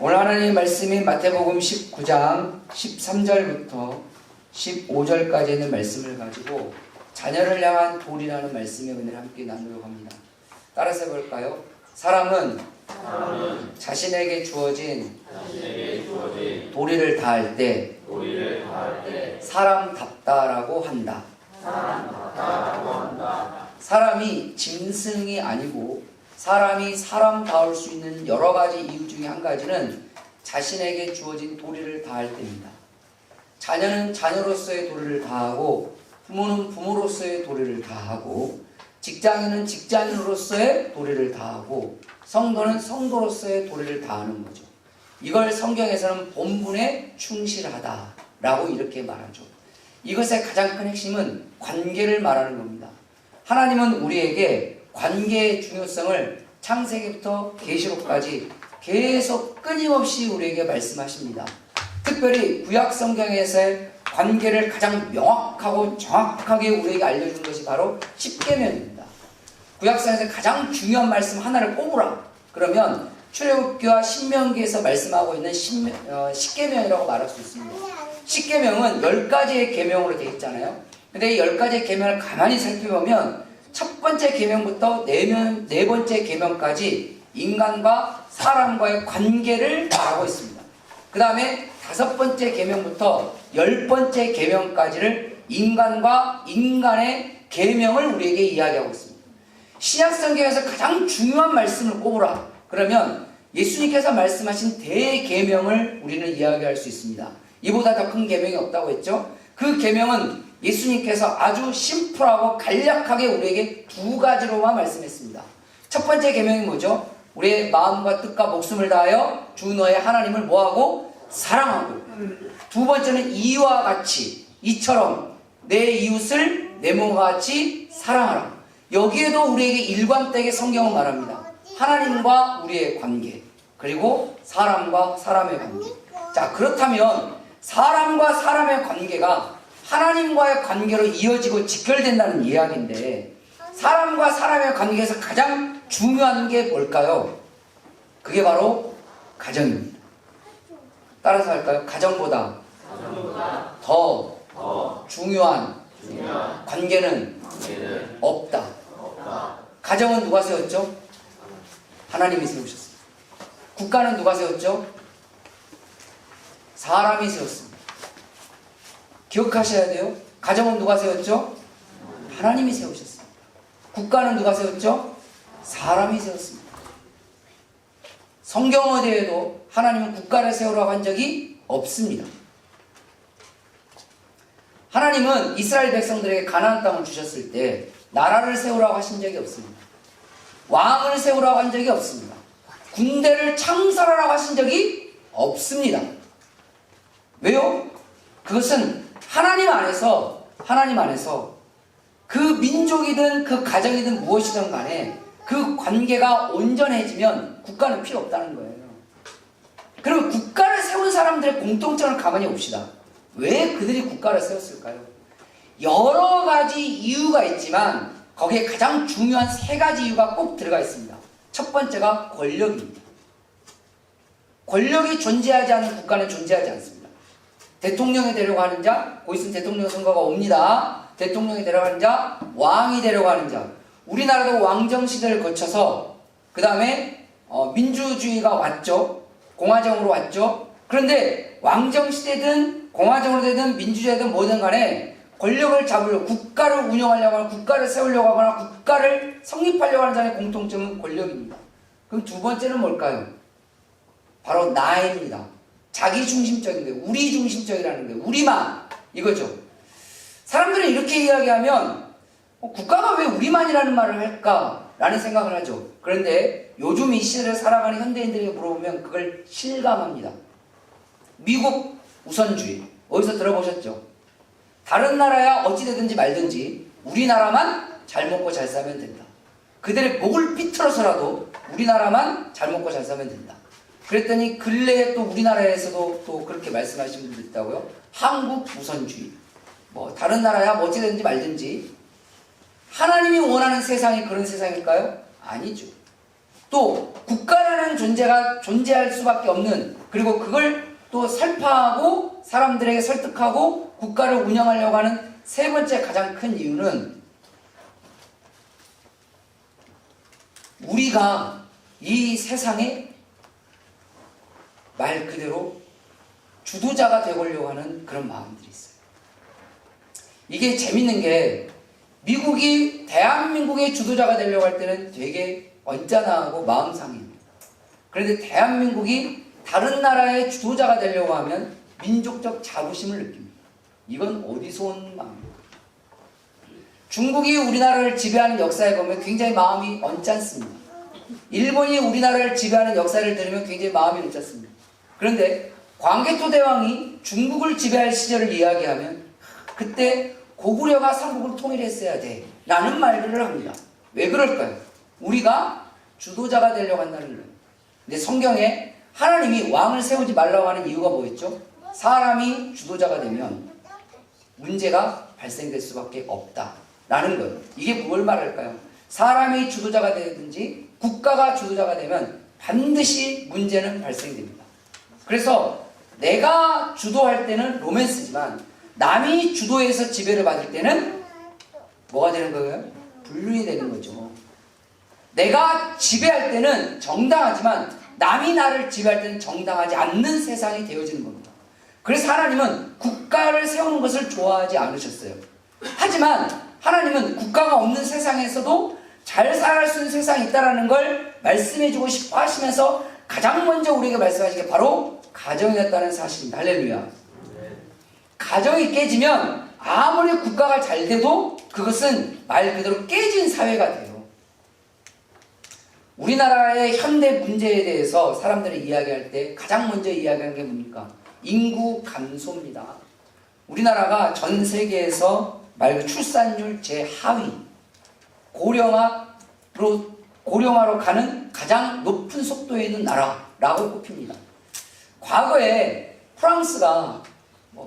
오늘 하나님의 말씀이 마태복음 19장 13절부터 15절까지 있는 말씀을 가지고 자녀를 향한 도리라는 말씀의 은혜를 함께 나누려고 합니다. 따라서 해볼까요? 사람은 자신에게 주어진 도리를 다할 때 사람답다라고 한다. 사람이 짐승이 아니고 사람이 사람다울 수 있는 여러 가지 이유 중에 한 가지는 자신에게 주어진 도리를 다할 때입니다. 자녀는 자녀로서의 도리를 다하고 부모는 부모로서의 도리를 다하고 직장인은 직장인으로서의 도리를 다하고 성도는 성도로서의 도리를 다하는 거죠. 이걸 성경에서는 본분에 충실하다라고 이렇게 말하죠. 이것의 가장 큰 핵심은 관계를 말하는 겁니다. 하나님은 우리에게 관계의 중요성을 창세기부터 계시록까지 계속 끊임없이 우리에게 말씀하십니다. 특별히 구약 성경에서의 관계를 가장 명확하고 정확하게 우리에게 알려준 것이 바로 십계명입니다. 구약성에서 가장 중요한 말씀 하나를 꼽으라 그러면 출애굽기와 신명기에서 말씀하고 있는 십계명이라고 말할 수 있습니다. 십계명은 10가지의 계명으로 되어 있잖아요. 근데 이 10가지의 계명을 가만히 살펴보면 첫 번째 계명부터 네 번째 계명까지 인간과 사람과의 관계를 말하고 있습니다. 그 다음에 5번째 계명부터 10번째 계명까지를 인간과 인간의 계명을 우리에게 이야기하고 있습니다. 신약 성경에서 가장 중요한 말씀을 꼽으라 그러면 예수님께서 말씀하신 대계명을 우리는 이야기할 수 있습니다. 이보다 더 큰 계명이 없다고 했죠. 그 계명은 예수님께서 아주 심플하고 간략하게 우리에게 2가지로만 말씀했습니다. 첫 번째 계명이 뭐죠? 우리의 마음과 뜻과 목숨을 다하여 주 너의 하나님을 뭐하고? 사랑하고. 두 번째는 이와 같이 이처럼 내 이웃을 내 몸과 같이 사랑하라. 여기에도 우리에게 일관되게 성경은 말합니다. 하나님과 우리의 관계 그리고 사람과 사람의 관계. 자, 그렇다면 사람과 사람의 관계가 하나님과의 관계로 이어지고 직결된다는 이야기인데 사람과 사람의 관계에서 가장 중요한 게 뭘까요? 그게 바로 가정입니다. 따라서 할까요? 가정보다 더 중요한 관계는 없다. 가정은 누가 세웠죠? 하나님이 세우셨습니다. 국가는 누가 세웠죠? 사람이 세웠습니다. 기억하셔야 돼요. 가정은 누가 세웠죠? 하나님이 세우셨습니다. 국가는 누가 세웠죠? 사람이 세웠습니다. 성경 어디에도 하나님은 국가를 세우라고 한 적이 없습니다. 하나님은 이스라엘 백성들에게 가나안 땅을 주셨을 때 나라를 세우라고 하신 적이 없습니다. 왕을 세우라고 한 적이 없습니다. 군대를 창설하라고 하신 적이 없습니다. 왜요? 그것은 하나님 안에서 그 민족이든 그 가정이든 무엇이든 간에 그 관계가 온전해지면 국가는 필요 없다는 거예요. 그럼 국가를 세운 사람들의 공통점을 가만히 봅시다. 왜 그들이 국가를 세웠을까요? 여러 가지 이유가 있지만 거기에 가장 중요한 3가지 이유가 꼭 들어가 있습니다. 첫 번째가 권력입니다. 권력이 존재하지 않은 국가는 존재하지 않습니다. 대통령이 되려고 하는 자, 곧 있으면 대통령 선거가 옵니다. 대통령이 되려고 하는 자, 왕이 되려고 하는 자. 우리나라도 왕정시대를 거쳐서 그 다음에 민주주의가 왔죠. 공화정으로 왔죠. 그런데 왕정시대든 공화정으로 되든 민주주의든 뭐든 간에 권력을 잡으려고 국가를 운영하려고 하거나 국가를 세우려고 하거나 국가를 성립하려고 하는 자의 공통점은 권력입니다. 그럼 두 번째는 뭘까요? 바로 나입니다. 자기 중심적인 거예요. 우리 중심적이라는 거예요. 우리만 이거죠. 사람들은 이렇게 이야기하면 국가가 왜 우리만이라는 말을 할까라는 생각을 하죠. 그런데 요즘 이 시대를 살아가는 현대인들에게 물어보면 그걸 실감합니다. 미국 우선주의 어디서 들어보셨죠? 다른 나라야 어찌되든지 말든지 우리나라만 잘 먹고 잘 살면 된다. 그들의 목을 삐뚤어서라도 우리나라만 잘 먹고 잘 살면 된다. 그랬더니 근래에 또 우리나라에서도 또 그렇게 말씀하시는 분들 있다고요. 한국 우선주의. 뭐 다른 나라야 뭐 어찌되든지 말든지. 하나님이 원하는 세상이 그런 세상일까요? 아니죠. 또 국가라는 존재가 존재할 수밖에 없는, 그리고 그걸 또 설파하고 사람들에게 설득하고 국가를 운영하려고 하는 세 번째 가장 큰 이유는 우리가 이 세상에 말 그대로 주도자가 되려고 하는 그런 마음들이 있어요. 이게 재밌는 게 미국이 대한민국의 주도자가 되려고 할 때는 되게 언짢아하고 마음 상해요. 그런데 대한민국이 다른 나라의 주도자가 되려고 하면 민족적 자부심을 느낍니다. 이건 어디서 온 마음입니까? 중국이 우리나라를 지배하는 역사에 보면 굉장히 마음이 언짢습니다. 일본이 우리나라를 지배하는 역사를 들으면 굉장히 마음이 언짢습니다. 그런데 광개토 대왕이 중국을 지배할 시절을 이야기하면 그때 고구려가 삼국을 통일했어야 돼 라는 말들을 합니다. 왜 그럴까요? 우리가 주도자가 되려고 한다는 거예요. 근데 성경에 하나님이 왕을 세우지 말라고 하는 이유가 뭐였죠? 사람이 주도자가 되면 문제가 발생될 수밖에 없다라는 거예요. 이게 뭘 말할까요? 사람이 주도자가 되든지 국가가 주도자가 되면 반드시 문제는 발생됩니다. 그래서 내가 주도할 때는 로맨스지만 남이 주도해서 지배를 받을 때는 뭐가 되는 거예요? 불륜이 되는 거죠. 내가 지배할 때는 정당하지만 남이 나를 지배할 때는 정당하지 않는 세상이 되어지는 겁니다. 그래서 하나님은 국가를 세우는 것을 좋아하지 않으셨어요. 하지만 하나님은 국가가 없는 세상에서도 잘 살아갈 수 있는 세상이 있다는 걸 말씀해주고 싶어 하시면서 가장 먼저 우리에게 말씀하신 게 바로 가정이었다는 사실입니다. 할렐루야. 가정이 깨지면 아무리 국가가 잘 돼도 그것은 말 그대로 깨진 사회가 돼요. 우리나라의 현대 문제에 대해서 사람들이 이야기할 때 가장 먼저 이야기하는 게 뭡니까? 인구 감소입니다. 우리나라가 전 세계에서 말 그대로 출산율 제하위, 고령화로 가는 가장 높은 속도에 있는 나라라고 꼽힙니다. 과거에 프랑스가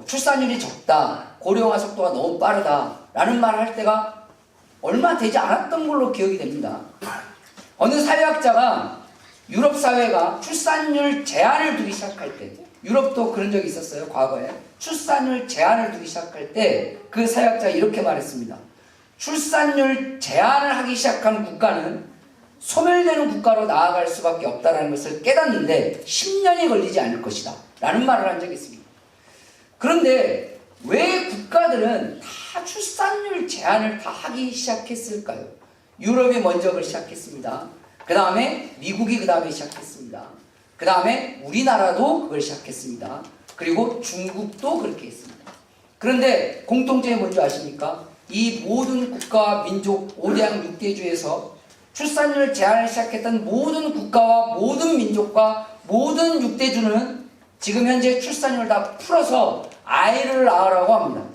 출산율이 적다, 고령화 속도가 너무 빠르다 라는 말을 할 때가 얼마 되지 않았던 걸로 기억이 됩니다. 어느 사회학자가 유럽 사회가 출산율 제한을 두기 시작할 때, 유럽도 그런 적이 있었어요. 과거에 출산율 제한을 두기 시작할 때 그 사회학자가 이렇게 말했습니다. 출산율 제한을 하기 시작한 국가는 소멸되는 국가로 나아갈 수밖에 없다는 것을 깨닫는데 10년이 걸리지 않을 것이다 라는 말을 한 적이 있습니다. 그런데 왜 국가들은 다 출산율 제한을 다 하기 시작했을까요? 유럽이 먼저 그걸 시작했습니다. 그 다음에 미국이 그 다음에 시작했습니다. 그 다음에 우리나라도 그걸 시작했습니다. 그리고 중국도 그렇게 했습니다. 그런데 공통점이 뭔지 아십니까? 이 모든 국가와 민족 5대양 6대주에서 출산율 제한을 시작했던 모든 국가와 모든 민족과 모든 6대주는 지금 현재 출산율을 다 풀어서 아이를 낳으라고 합니다.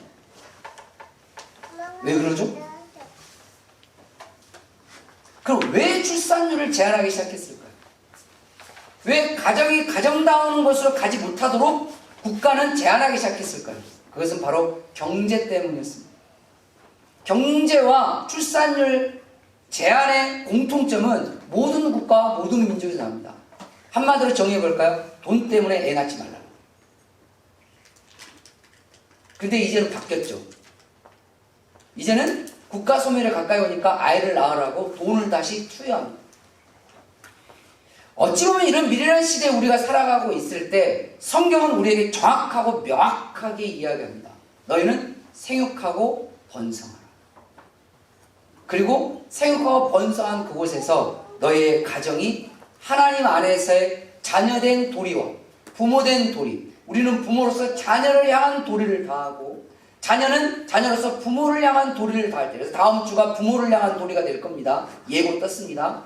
왜 그러죠? 그럼 왜 출산율을 제한하기 시작했을까요? 왜 가정이 가정다운 것으로 가지 못하도록 국가는 제한하기 시작했을까요? 그것은 바로 경제 때문이었습니다. 경제와 출산율 제한의 공통점은 모든 국가와 모든 민족에서 나옵니다. 한마디로 정의해볼까요? 돈 때문에 애 낳지 말라. 근데 이제는 바뀌었죠. 이제는 국가 소멸에 가까이 오니까 아이를 낳으라고 돈을 다시 투여합니다. 어찌 보면 이런 미래란 시대에 우리가 살아가고 있을 때 성경은 우리에게 정확하고 명확하게 이야기합니다. 너희는 생육하고 번성하라. 그리고 생육하고 번성한 그곳에서 너희의 가정이 하나님 안에서의 자녀된 도리와 부모된 도리, 우리는 부모로서 자녀를 향한 도리를 다하고 자녀는 자녀로서 부모를 향한 도리를 다할 때, 그래서 다음 주가 부모를 향한 도리가 될 겁니다. 예고 떴습니다.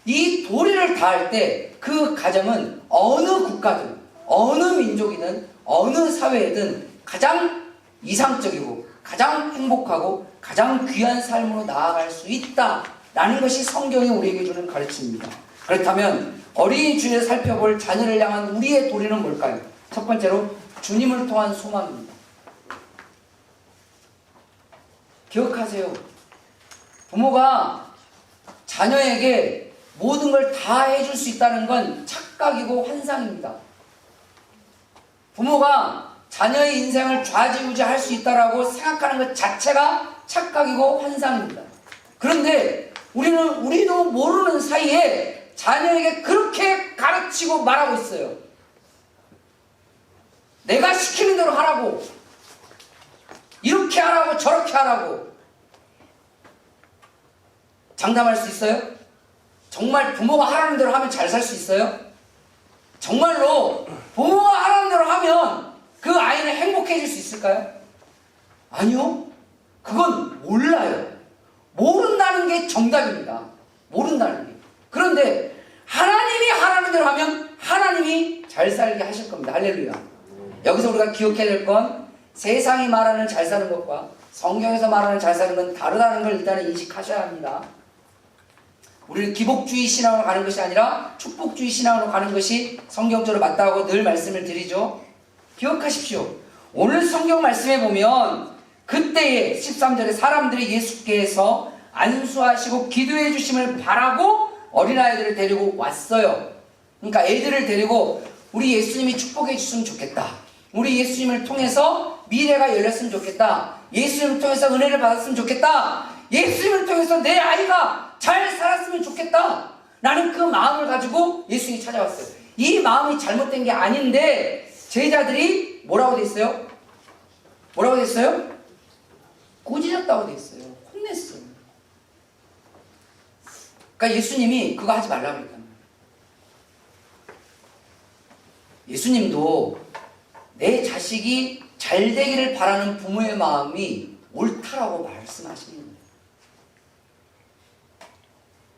이 도리를 다할 때 그 가정은 어느 국가든 어느 민족이든 어느 사회에든 가장 이상적이고 가장 행복하고 가장 귀한 삶으로 나아갈 수 있다라는 것이 성경이 우리에게 주는 가르침입니다. 그렇다면 어린이 주에 살펴볼 자녀를 향한 우리의 도리는 뭘까요? 첫 번째로 주님을 통한 소망입니다. 기억하세요. 부모가 자녀에게 모든 걸 다 해줄 수 있다는 건 착각이고 환상입니다. 부모가 자녀의 인생을 좌지우지할 수 있다라고 생각하는 것 자체가 착각이고 환상입니다. 그런데 우리도 모르는 사이에 자녀에게 그렇게 가르치고 말하고 있어요. 내가 시키는 대로 하라고, 이렇게 하라고 저렇게 하라고. 장담할 수 있어요? 정말 부모가 하라는 대로 하면 잘 살 수 있어요? 정말로 부모가 하라는 대로 하면 그 아이는 행복해질 수 있을까요? 아니요. 그건 몰라요. 모른다는 게 정답입니다. 모른다는 게. 그런데 하나님이 하라는 대로 하면 하나님이 잘 살게 하실 겁니다. 할렐루야. 여기서 우리가 기억해야 될 건 세상이 말하는 잘 사는 것과 성경에서 말하는 잘 사는 건 다르다는 걸 일단은 인식하셔야 합니다. 우리는 기복주의 신앙으로 가는 것이 아니라 축복주의 신앙으로 가는 것이 성경적으로 맞다고 늘 말씀을 드리죠. 기억하십시오. 오늘 성경 말씀에 보면 그때에 13절에 사람들이 예수께서 안수하시고 기도해 주심을 바라고 어린아이들을 데리고 왔어요. 그러니까 애들을 데리고 우리 예수님이 축복해 주셨으면 좋겠다. 우리 예수님을 통해서 미래가 열렸으면 좋겠다. 예수님을 통해서 은혜를 받았으면 좋겠다. 예수님을 통해서 내 아이가 잘 살았으면 좋겠다. 나는 그 마음을 가지고 예수님이 찾아왔어요. 이 마음이 잘못된 게 아닌데 제자들이 뭐라고 돼 있어요? 뭐라고 돼 있어요? 꾸짖었다고 돼 있어요. 혼냈어요. 그러니까 예수님이 그거 하지 말라고 그랬단 말이에요. 예수님도 내 자식이 잘 되기를 바라는 부모의 마음이 옳다라고 말씀하시는 거예요.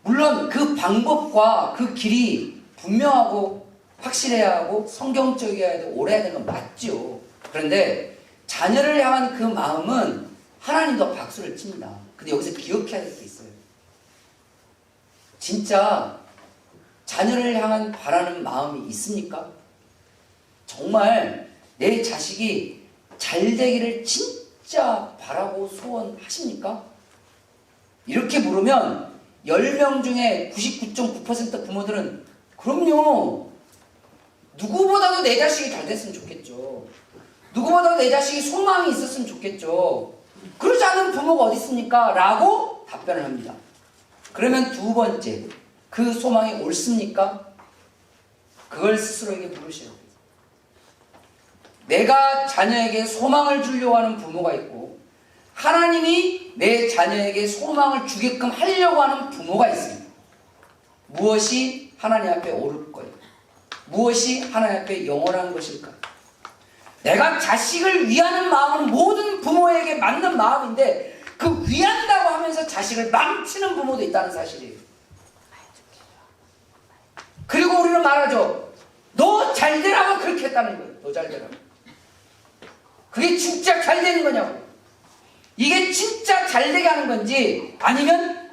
물론 그 방법과 그 길이 분명하고 확실해야 하고 성경적이어야 되고 오래야 되는 건 맞죠. 그런데 자녀를 향한 그 마음은 하나님도 박수를 칩니다. 근데 여기서 기억해야 될 게 있어요. 진짜 자녀를 향한 바라는 마음이 있습니까? 정말 내 자식이 잘 되기를 진짜 바라고 소원하십니까? 이렇게 물으면 10명 중에 99.9% 부모들은 그럼요. 누구보다도 내 자식이 잘 됐으면 좋겠죠. 누구보다도 내 자식이 소망이 있었으면 좋겠죠. 그러지 않은 부모가 어디 있습니까? 라고 답변을 합니다. 그러면 두 번째, 그 소망이 옳습니까? 그걸 스스로에게 물으셔야 돼요. 내가 자녀에게 소망을 주려고 하는 부모가 있고 하나님이 내 자녀에게 소망을 주게끔 하려고 하는 부모가 있습니다. 무엇이 하나님 앞에 옳을 거예요? 무엇이 하나님 앞에 영원한 것일까요? 내가 자식을 위하는 마음은 모든 부모에게 맞는 마음인데 그 위한다고 하면서 자식을 망치는 부모도 있다는 사실이에요. 그리고 우리는 말하죠. 너 잘 되라고 그렇게 했다는 거예요. 너 잘 되라고. 그게 진짜 잘 되는 거냐고. 이게 진짜 잘 되게 하는 건지 아니면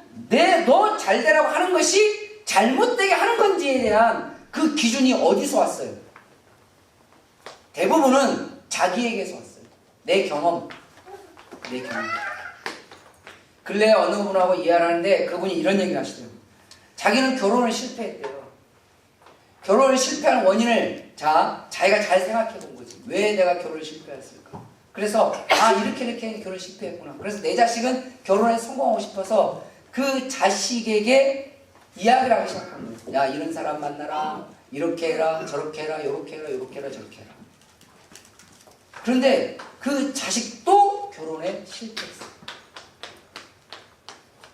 너 잘 되라고 하는 것이 잘못되게 하는 건지에 대한 그 기준이 어디서 왔어요? 대부분은 자기에게서 왔어요. 내 경험. 근래에 어느 분하고 이야기를 하는데 그분이 이런 얘기를 하시더라고요. 자기는 결혼을 실패했대요. 결혼을 실패한 원인을 자기가 잘 생각해 본 거지. 왜 내가 결혼을 실패했을까? 그래서 이렇게 결혼 실패했구나. 그래서 내 자식은 결혼에 성공하고 싶어서 그 자식에게 이야기를 하기 시작한 거예요. 야, 이런 사람 만나라. 이렇게 해라. 저렇게 해라. 요렇게 해라. 요렇게 해라. 저렇게 해라. 그런데 그 자식도 결혼에 실패했어요.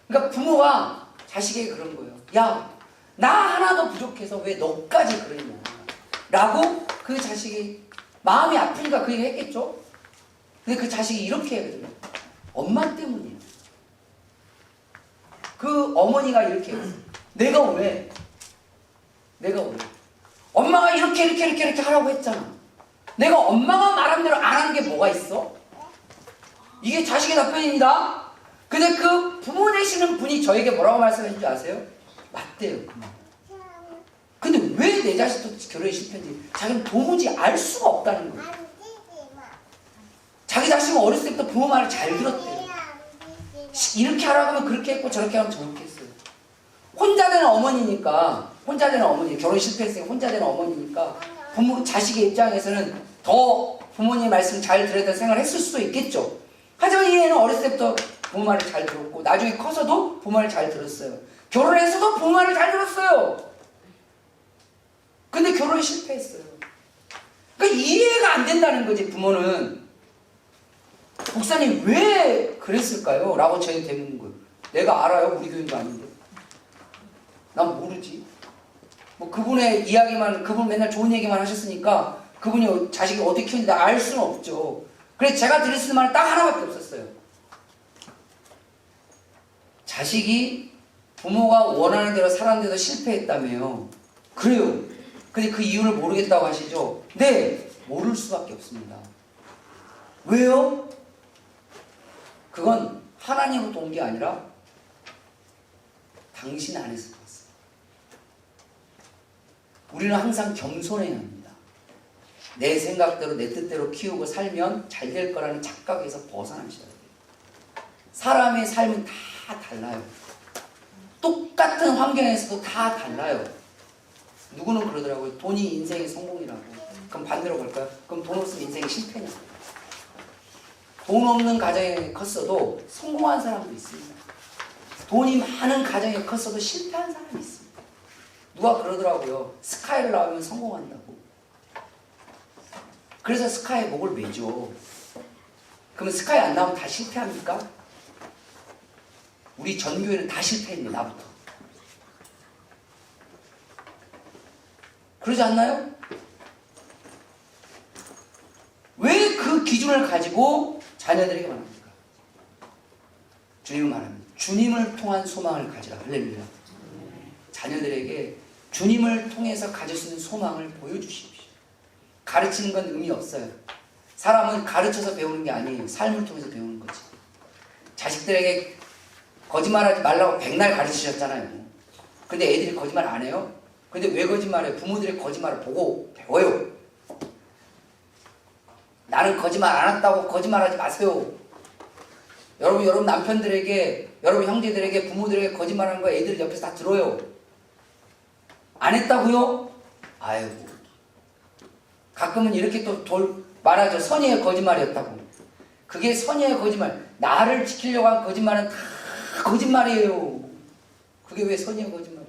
그러니까 부모가 자식에게 그런 거예요. 야, 나 하나도 부족해서 왜 너까지 그러냐. 라고 그 자식이 마음이 아프니까 그 얘기 했겠죠? 근데 그 자식이 이렇게 하거든요. 엄마 때문이에요. 그 어머니가 이렇게 했어요. 내가 왜? 엄마가 이렇게 하라고 했잖아. 내가 엄마가 말한 대로 안 하는 게 뭐가 있어? 이게 자식의 답변입니다. 근데 그 부모 되시는 분이 저에게 뭐라고 말씀하신지 아세요? 맞대요. 근데 왜 내 자식도 결혼에 실패했는지 자기는 도무지 알 수가 없다는 거예요. 자기 자식은 어렸을 때부터 부모 말을 잘 들었대요. 이렇게 하라고 하면 그렇게 했고 저렇게 하면 저렇게 했어요. 혼자 되는 어머니니까, 혼자 되는 어머니, 결혼 실패했으니까 혼자 되는 어머니니까 부모, 자식의 입장에서는 더 부모님의 말씀 잘 들었다는 생각을 했을 수도 있겠죠. 하지만 이 애는 어렸을 때부터 부모 말을 잘 들었고 나중에 커서도 부모 말을 잘 들었어요. 결혼해서도 부모 말을 잘 들었어요. 근데 결혼에 실패했어요. 그러니까 이해가 안 된다는 거지. 부모는 목사님 왜 그랬을까요? 라고 저희한테 묻는 거예요. 내가 알아요? 우리 교인도 아닌데. 난 모르지. 뭐 그분의 이야기만, 그분 맨날 좋은 얘기만 하셨으니까 그분이 자식이 어떻게 키우는지 알 수는 없죠. 그래서 제가 드릴 수 있는 말은 딱 하나밖에 없었어요. 자식이 부모가 원하는 대로 살았는데도 실패했다며요. 그래요. 근데 그 이유를 모르겠다고 하시죠? 네, 모를 수밖에 없습니다. 왜요? 그건 하나님으로부터 온 게 아니라 당신 안에서 왔어요. 우리는 항상 겸손해야 합니다. 내 생각대로 내 뜻대로 키우고 살면 잘 될 거라는 착각에서 벗어나셔야 돼요. 사람의 삶은 다 달라요. 똑같은 환경에서도 다 달라요. 누구는 그러더라고요. 돈이 인생의 성공이라고. 그럼 반대로 갈까요? 그럼 돈 없으면 인생이 실패냐? 돈 없는 가정에 컸어도 성공한 사람도 있습니다. 돈이 많은 가정에 컸어도 실패한 사람이 있습니다. 누가 그러더라고요. 스카이를 나오면 성공한다고. 그래서 스카이에 목을 매죠. 그러면 스카이 안 나오면 다 실패합니까? 우리 전교회는 다 실패했네, 나부터. 그러지 않나요? 왜 그 기준을 가지고 자녀들에게 말합니까? 주님은 말합니다. 주님을 통한 소망을 가지라. 할렐루야. 자녀들에게 주님을 통해서 가질 수 있는 소망을 보여주십시오. 가르치는 건 의미 없어요. 사람은 가르쳐서 배우는 게 아니에요. 삶을 통해서 배우는 거지. 자식들에게 거짓말하지 말라고 백날 가르치셨잖아요. 근데 애들이 거짓말 안 해요? 근데 왜 거짓말해요? 부모들의 거짓말을 보고 배워요. 나는 거짓말 안 했다고 거짓말하지 마세요. 여러분 남편들에게, 여러분 형제들에게, 부모들에게 거짓말하는 거 애들 옆에서 다 들어요. 안 했다고요? 아이고. 가끔은 이렇게 또 말하죠. 선의의 거짓말이었다고. 그게 선의의 거짓말. 나를 지키려고 한 거짓말은 다 거짓말이에요. 그게 왜 선의의 거짓말이에요?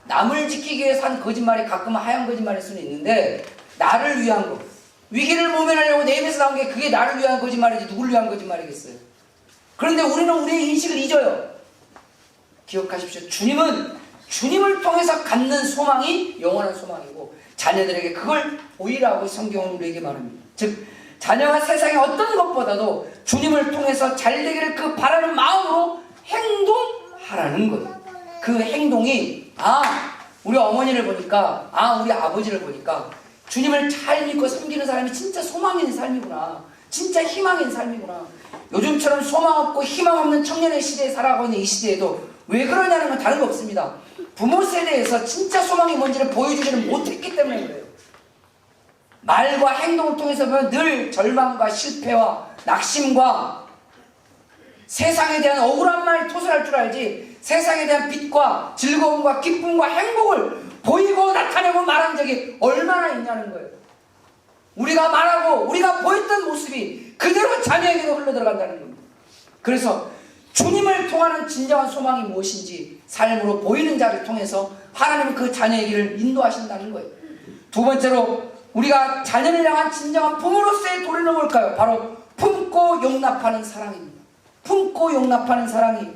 남을 지키기 위해서 한 거짓말이 가끔은 하얀 거짓말일 수는 있는데 나를 위한 거. 위기를 모면하려고 내 입에서 나온 게 그게 나를 위한 거짓말이지 누구를 위한 거짓말이겠어요. 그런데 우리는 우리의 인식을 잊어요. 기억하십시오. 주님은 주님을 통해서 갖는 소망이 영원한 소망이고 자녀들에게 그걸 보이라고 성경은 우리에게 말합니다. 즉 자녀가 세상의 어떤 것보다도 주님을 통해서 잘 되기를 그 바라는 마음으로 행동하라는 거예요. 그 행동이 우리 어머니를 보니까 우리 아버지를 보니까 주님을 잘 믿고 섬기는 사람이 진짜 소망 있는 삶이구나. 진짜 희망 있는 삶이구나. 요즘처럼 소망 없고 희망 없는 청년의 시대에 살아가고 있는 이 시대에도 왜 그러냐는 건 다른 거 없습니다. 부모 세대에서 진짜 소망이 뭔지를 보여주지는 못했기 때문에 그래요. 말과 행동을 통해서 보면 늘 절망과 실패와 낙심과 세상에 대한 억울한 말 토설할 줄 알지 세상에 대한 빛과 즐거움과 기쁨과 행복을 보이고 나타내고 말한 적이 얼마나 있냐는 거예요. 우리가 말하고 우리가 보였던 모습이 그대로 자녀에게도 흘러들어간다는 겁니다. 그래서 주님을 통하는 진정한 소망이 무엇인지 삶으로 보이는 자를 통해서 하나님은 그 자녀의 길을 인도하신다는 거예요. 두 번째로 우리가 자녀를 향한 진정한 부모로서의 도리는 뭘까요? 바로 품고 용납하는 사랑입니다. 품고 용납하는 사랑이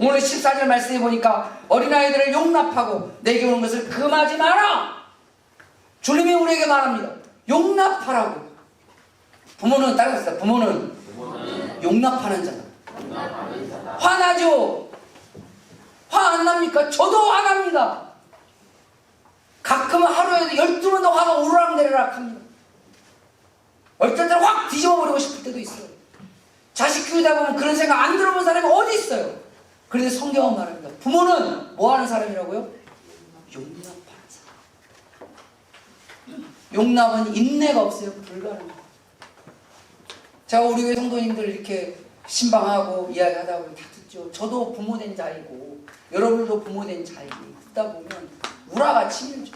오늘 14절 말씀해 보니까 어린아이들을 용납하고 내게 오는 것을 금하지 마라. 주님이 우리에게 말합니다. 용납하라고. 부모는 따라합시다. 부모는 용납하는 자다. 화나죠? 화 안 납니까? 저도 화납니다. 가끔은 하루에도 12번 더 화가 오르락내리락 합니다. 어떨 때는 확 뒤집어버리고 싶을 때도 있어요. 자식 키우다 보면 그런 생각 안 들어본 사람이 어디 있어요? 그런데 성경은 말합니다. 부모는 뭐 하는 사람이라고요? 용납하는 사람. 용납은 인내가 없어요. 불가능합니다. 제가 우리 교회 성도님들 이렇게 신방하고 이야기하다 보면 다 듣죠. 저도 부모된 자이고 여러분도 부모된 자식이 듣다 보면 우라가 치밀죠.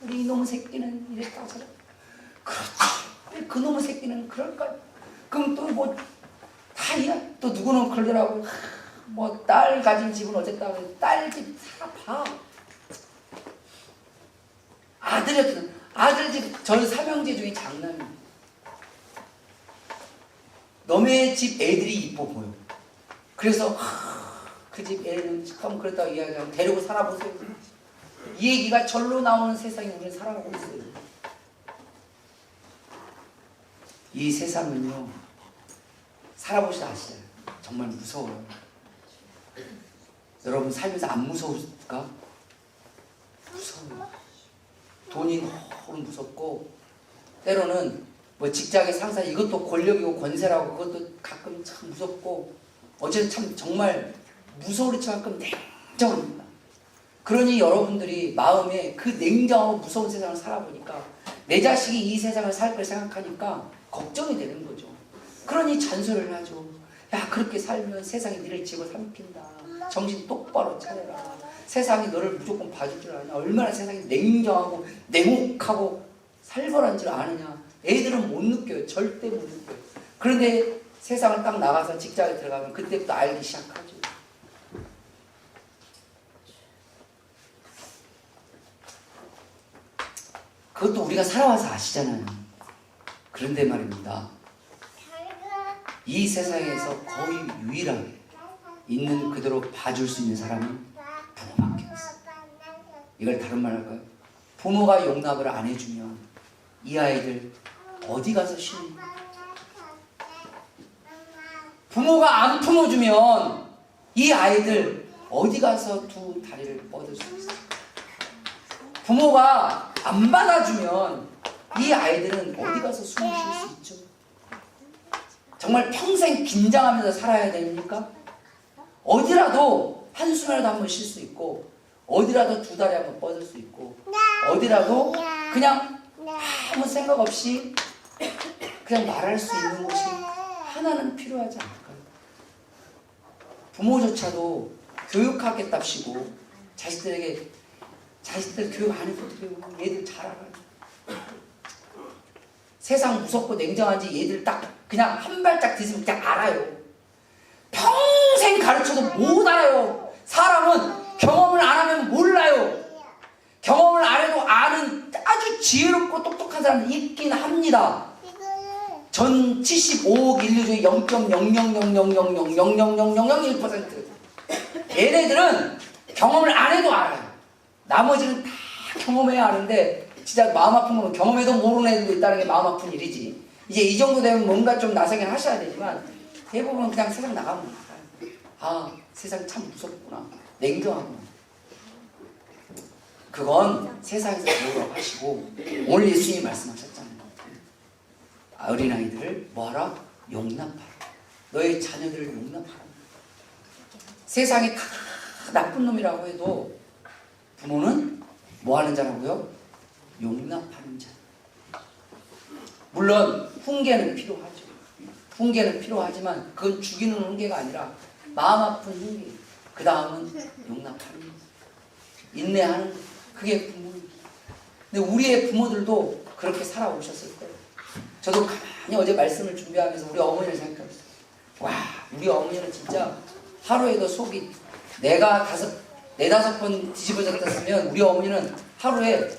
우리 이놈의 새끼는 이랬다 저랬다. 그렇지. 그놈의 새끼는 그럴까요? 그럼 또 뭐 다이야. 또 누구는 그러더라고. 뭐 딸 가진 집은 어쨌다. 딸 집 사봐. 아들 집 저희 삼형제 중에 장남입니다. 너네 집 애들이 이뻐 보여. 그래서 그 집 애는 참 그랬다고 이야기하면 데리고 살아보세요. 이 얘기가 절로 나오는 세상에 우리는 살아가고 있어요. 이 세상은요, 살아보시다 아시잖아요. 정말 무서워요. 여러분 살면서 안 무서울까? 무서워요. 돈이 너무 무섭고, 때로는 뭐 직장의 상사, 이것도 권력이고 권세라고 그것도 가끔 참 무섭고, 어쨌든 참 정말 무서울 만큼 냉정합니다. 그러니 여러분들이 마음에 그 냉정하고 무서운 세상을 살아보니까 내 자식이 이 세상을 살 걸 생각하니까 걱정이 되는 거죠. 그러니 잔소리를 하죠. 야, 그렇게 살면 세상이 너를 지고 삼킨다. 정신 똑바로 차려라. 세상이 너를 무조건 봐줄 줄 아냐. 얼마나 세상이 냉정하고 냉혹하고 살벌한 줄 아느냐. 애들은 못 느껴요. 절대 못 느껴요. 그런데 세상을 딱 나가서 직장에 들어가면 그때부터 알기 시작하죠. 그것도 우리가 살아와서 아시잖아요. 그런데 말입니다. 이 세상에서 거의 유일하게 있는 그대로 봐줄 수 있는 사람이 부모밖에 없어요. 이걸 다른 말 할까요? 부모가 용납을 안 해주면 이 아이들 어디 가서 쉽니까? 부모가 안 품어주면 이 아이들 어디 가서 두 다리를 뻗을 수 있어요? 부모가 안 받아주면 이 아이들은 어디 가서 숨을 쉴 수 있죠? 정말 평생 긴장하면서 살아야 됩니까? 어디라도 한숨이라도 한번 쉴 수 있고, 어디라도 두 다리 한번 뻗을 수 있고, 어디라도 그냥 아무 생각 없이 그냥 말할 수 있는 곳이 하나는 필요하지 않을까요? 부모조차도 교육하겠답시고 자식들 교육 안 해도 돼요. 얘들 잘알아요. 세상 무섭고 냉정한지 얘들 딱 그냥 한 발짝 뒤지면 그냥 알아요. 평생 가르쳐도 못 알아요. 사람은 경험을 안 하면 몰라요. 경험을 안 해도 아는 아주 지혜롭고 똑똑한 사람이 있긴 합니다. 전 75억 인류 중에 0.00000000001%. 얘네들은 경험을 안 해도 알아요. 나머지는 다 경험해야 아는데 진짜 마음 아픈 건 경험해도 모르는 애들도 있다는 게 마음 아픈 일이지. 이제 이 정도 되면 뭔가 좀 나서긴 하셔야 되지만 대부분 그냥 세상 나가면 알아요. 아, 세상 참 무섭구나. 냉정하구나. 그건 세상에서 배우라고 하시고 오늘 예수님이 말씀하셨잖아요. 어린아이들을 뭐하라? 용납하라. 너의 자녀들을 용납하라. 세상이 다 나쁜 놈이라고 해도 부모는 뭐하는 자라고요? 용납하는 자. 물론 훈계는 필요하죠. 훈계는 필요하지만 그건 죽이는 훈계가 아니라 마음 아픈 훈계. 그 다음은 용납하는 것. 인내하는 것. 그게 부모입니다. 근데 우리의 부모들도 그렇게 살아오셨을 거예요. 저도 가만히 어제 말씀을 준비하면서 우리 어머니를 생각해봤어요. 와, 우리 어머니는 진짜 하루에도 속이 내가 네다섯 번 뒤집어졌으면 우리 어머니는 하루에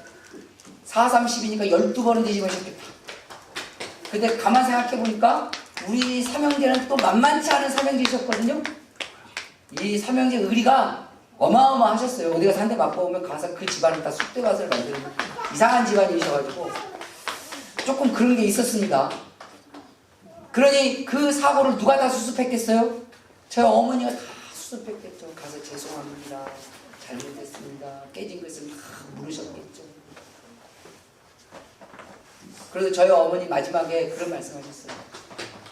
4, 30이니까 12번은 뒤집어졌겠다. 근데 가만 생각해보니까 우리 삼형제는 또 만만치 않은 삼형제셨거든요. 이 삼형제 의리가 어마어마하셨어요. 어디 가서 한 대 맞고 오면 가서 그 집안을 다 쑥대밭을 만드는 이상한 집안이셔가지고 조금 그런 게 있었습니다. 그러니 그 사고를 누가 다 수습했겠어요? 저희 어머니가 다 수습했겠죠. 가서 죄송합니다. 잘못했습니다. 깨진 것을 다 물으셨겠죠. 그래서 저희 어머니 마지막에 그런 말씀하셨어요.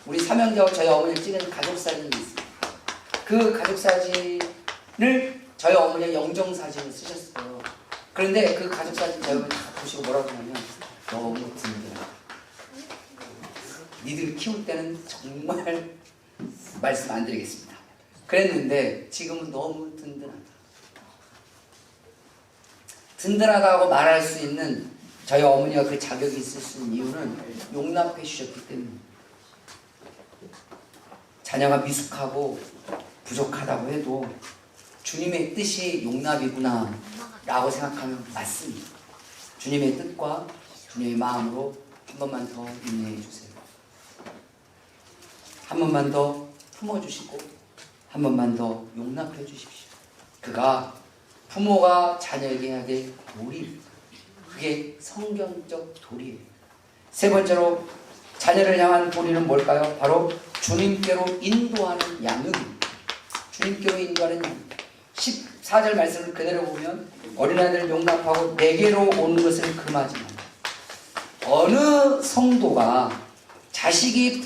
우리 삼형제와 저희 어머니를 찍은 가족사진이 있어요. 그 가족사진을 저희 어머니가 영정사진을 쓰셨어요. 그런데 그 가족사진 저희 어머니 다 보시고 뭐라고 하냐면 너무 든든하다. 니들 키울 때는 정말 말씀 안 드리겠습니다. 그랬는데 지금은 너무 든든하다. 든든하다고 말할 수 있는 저희 어머니가 그 자격이 있을 수 있는 이유는 용납해 주셨기 때문입니다. 자녀가 미숙하고 부족하다고 해도 주님의 뜻이 용납이구나 라고 생각하면 맞습니다. 주님의 뜻과 주님의 마음으로 한 번만 더 인내해 주세요. 한 번만 더 품어주시고 한 번만 더 용납해 주십시오. 그가 부모가 자녀에게 해야 될 도리입니다. 그게 성경적 도리예요. 세 번째로 자녀를 향한 도리는 뭘까요? 바로 주님께로 인도하는 양육입니다. 주님께로 인도하는 양육. 14절 말씀을 그대로 보면 어린아이들을 용납하고 내게로 오는 것을 금하지 마. 어느 성도가 자식이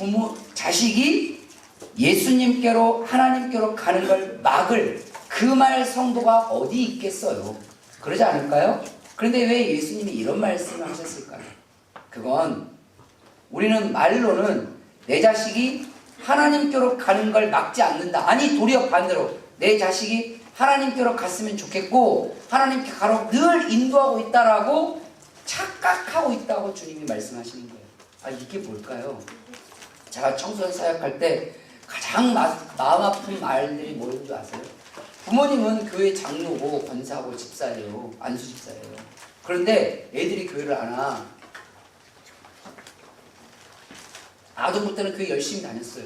예수님께로 하나님께로 가는 걸 막을 금할 성도가 어디 있겠어요? 그러지 않을까요? 그런데 왜 예수님이 이런 말씀을 하셨을까요? 그건 우리는 말로는 내 자식이 하나님께로 가는 걸 막지 않는다. 아니 도리어 반대로 내 자식이 하나님께로 갔으면 좋겠고 하나님께 가로 늘 인도하고 있다라고 착각하고 있다고 주님이 말씀하시는 거예요. 아 이게 뭘까요? 제가 청소년 사역할 때 가장 마음 아픈 말들이 뭐인 줄 아세요? 부모님은 교회 장로고 권사고 집사예요. 안수 집사예요. 그런데 애들이 교회를 안 와. 아동부 때는 교회 열심히 다녔어요.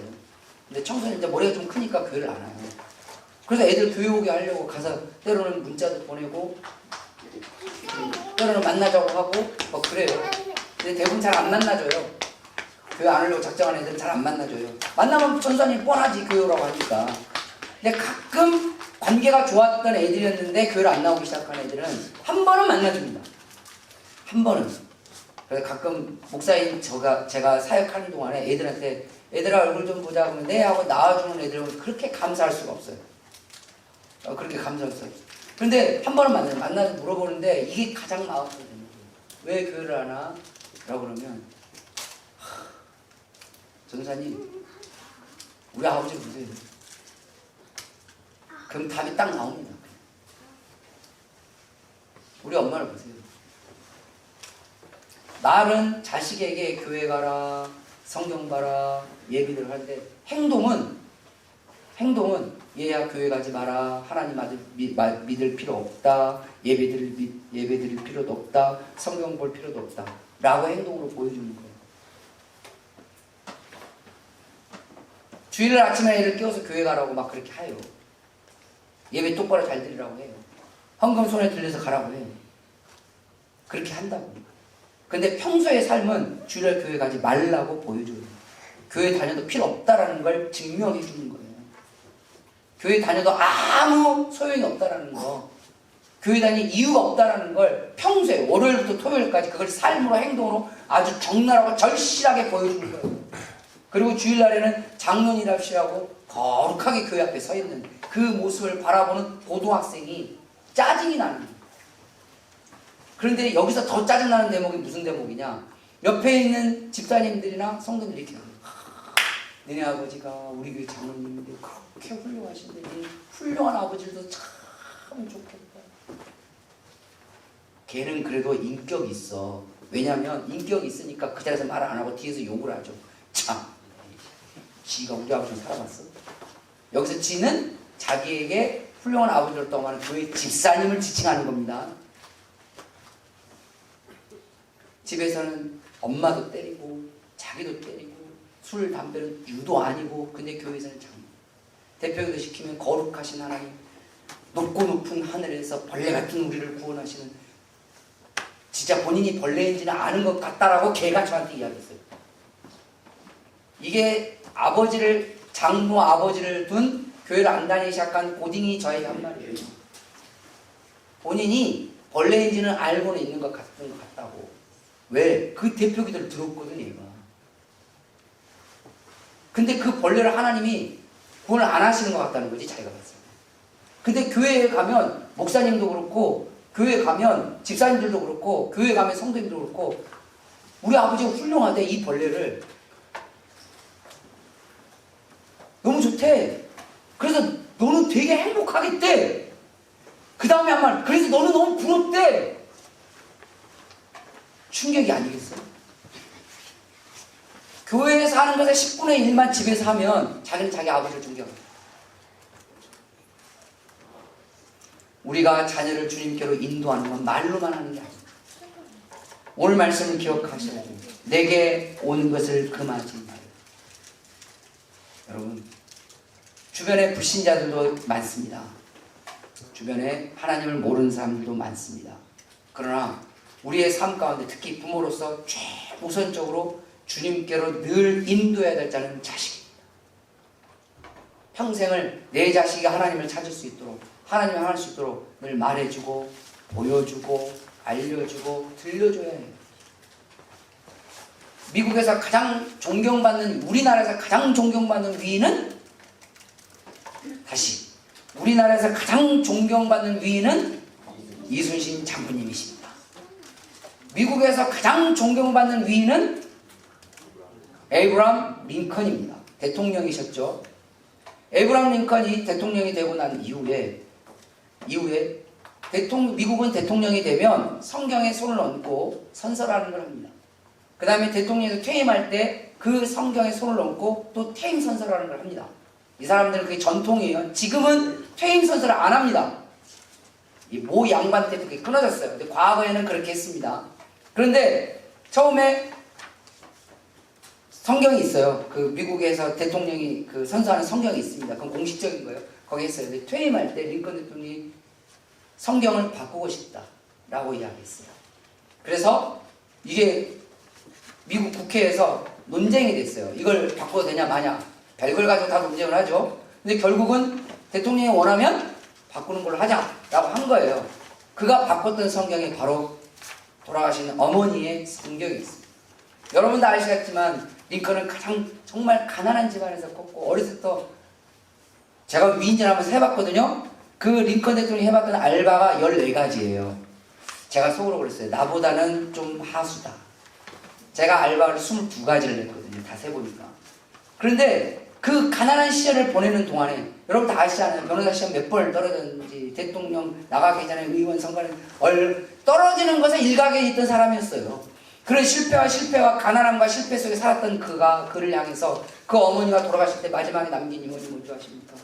근데 청소년 이제 머리가 좀 크니까 교회를 안 와요. 그래서 애들 교회 오게 하려고 가서 때로는 문자도 보내고 때로는 만나자고 하고 뭐 그래요. 근데 대부분 잘 안 만나줘요. 교회 안 오려고 작정하는 애들은 잘 안 만나줘요. 만나면 전사님 뻔하지 교회 오라고 하니까. 근데 가끔 관계가 좋았던 애들이었는데 교회를 안 나오기 시작한 애들은 한 번은 만나줍니다. 한 번은. 그래서 가끔 목사님 제가 사역하는 동안에 애들한테 애들아 얼굴 좀 보자 그러면 네 하고 나와주는 애들은 그렇게 감사할 수가 없어요. 그렇게 감사할 수가 없어요. 그런데 한 번은 만나서 물어보는데 이게 가장 마음이 되는 거예요. 왜 교회를 안 와? 라고 그러면 전사님 우리 아버지 보세요. 그럼 답이 딱 나옵니다. 우리 엄마를 보세요. 말은 자식에게 교회 가라, 성경 봐라, 예비들 하는데 행동은 얘야 교회 가지 마라, 하나님 아들 믿을 필요 없다, 예배 드릴 필요도 없다, 성경 볼 필요도 없다 라고 행동으로 보여주는 거예요. 주일날 아침에 애를 깨워서 교회 가라고 막 그렇게 해요. 예배 똑바로 잘 드리라고 해요. 헌금 손에 들려서 가라고 해요. 그렇게 한다고. 근데 평소의 삶은 주일날 교회 가지 말라고 보여줘요. 교회 다녀도 필요 없다라는 걸 증명해 주는 거예요. 교회 다녀도 아무 소용이 없다라는 거. 교회 다닐 이유가 없다라는 걸 평소에 월요일부터 토요일까지 그걸 삶으로 행동으로 아주 적나라하고 절실하게 보여주는 거예요. 그리고 주일날에는 장로님이라고 거룩하게 교회 앞에 서 있는 그 모습을 바라보는 고등학생이 짜증이 나는 거예요. 그런데 여기서 더 짜증나는 대목이 무슨 대목이냐? 옆에 있는 집사님들이나 성도들이 이렇게 너네 아버지가 우리 교회 장로님인데 그렇게 훌륭하신데 훌륭한 아버지도 참 좋겠다. 걔는 그래도 인격이 있어. 왜냐면 인격이 있으니까 그 자리에서 말 안 하고 뒤에서 욕을 하죠. 참, 지가 우리 아버지를 살아봤어. 여기서 지는 자기에게 훌륭한 아버지를 떠나는 교회 집사님을 지칭하는 겁니다. 집에서는 엄마도 때리고 자기도 때리고 술, 담배는 유도 아니고 근데 교회에서는 참 대표기도 시키면 거룩하신 하나님 높고 높은 하늘에서 벌레 같은 우리를 구원하시는 진짜 본인이 벌레인지는 아는 것 같다라고 걔가 저한테 이야기했어요. 이게 장로 아버지를 둔 교회를 안 다니기 시작한 고딩이 저에게 한 말이에요. 본인이 벌레인지는 알고는 있는 것 같다고. 왜? 그 대표 기도를 들었거든 얘가. 근데 그 벌레를 하나님이 구원을 안 하시는 것 같다는 거지 자기가 봤을 때. 근데 교회에 가면 목사님도 그렇고 교회에 가면 집사님들도 그렇고 교회에 가면 성도님도 그렇고 우리 아버지가 훌륭하대. 이 벌레를 너무 좋대. 그래서 너는 되게 행복하겠대. 그 다음에 한 말, 그래서 너는 너무 부럽대. 충격이 아니겠어요? 교회에서 하는 것의 10분의 1만 집에서 하면 자기는 자기 아버지를 존경합니다. 우리가 자녀를 주님께로 인도하는 건 말로만 하는 게 아닙니다. 오늘 말씀을 기억하셔야 됩니다. 내게 온 것을 금하지 말라. 여러분, 주변에 불신자들도 많습니다. 주변에 하나님을 모르는 사람들도 많습니다. 그러나 우리의 삶 가운데 특히 부모로서 최우선적으로 주님께로 늘 인도해야 될 자는 자식입니다. 평생을 내 자식이 하나님을 찾을 수 있도록, 하나님을 할 수 있도록 늘 말해주고 보여주고 알려주고 들려줘야 해요. 미국에서 가장 존경받는, 우리나라에서 가장 존경받는 위인은 다시 우리나라에서 가장 존경받는 위인은 이순신 장군님이십니다. 미국에서 가장 존경받는 위인은 에이브라함 링컨입니다. 대통령이셨죠. 에이브라함 링컨이 대통령이 되고 난 이후에 미국은 대통령이 되면 성경에 손을 얹고 선서라는 걸 합니다. 그 다음에 대통령이 퇴임할 때 그 성경에 손을 얹고 또 퇴임 선서라는 걸 합니다. 이 사람들은 그게 전통이에요. 지금은 퇴임 선서를 안 합니다. 이 모 양반 때 그게 끊어졌어요. 근데 과거에는 그렇게 했습니다. 그런데 처음에 성경이 있어요. 그 미국에서 대통령이 그 선서하는 성경이 있습니다. 그건 공식적인 거예요. 거기 했어요. 근데 퇴임할 때 링컨 대통령이 성경을 바꾸고 싶다라고 이야기했어요. 그래서 이게 미국 국회에서 논쟁이 됐어요. 이걸 바꿔도 되냐 마냐. 별걸 가지고 다 논쟁을 하죠. 근데 결국은 대통령이 원하면 바꾸는 걸로 하자라고 한 거예요. 그가 바꿨던 성경이 바로 돌아가신 어머니의 성경이 있습니다. 여러분도 아시겠지만 링컨은 가장 정말 가난한 집안에서 컸고 어렸을 때부터 제가 위인전 한번 해봤거든요. 그 링컨 대통령이 해봤던 알바가 14가지예요. 제가 속으로 그랬어요. 나보다는 좀 하수다. 제가 알바를 22가지를 했거든요. 다 세보니까. 그런데 그 가난한 시절을 보내는 동안에 여러분 다 아시잖아요. 변호사 시험 몇 번을 떨어졌는지, 대통령 나가기 전에 의원 선거는 떨어지는 것에 일각에 있던 사람이었어요. 그런 실패와 가난함과 실패 속에 살았던 그를 향해서 그 어머니가 돌아가실 때 마지막에 남긴 유언이 뭔지 아십니까?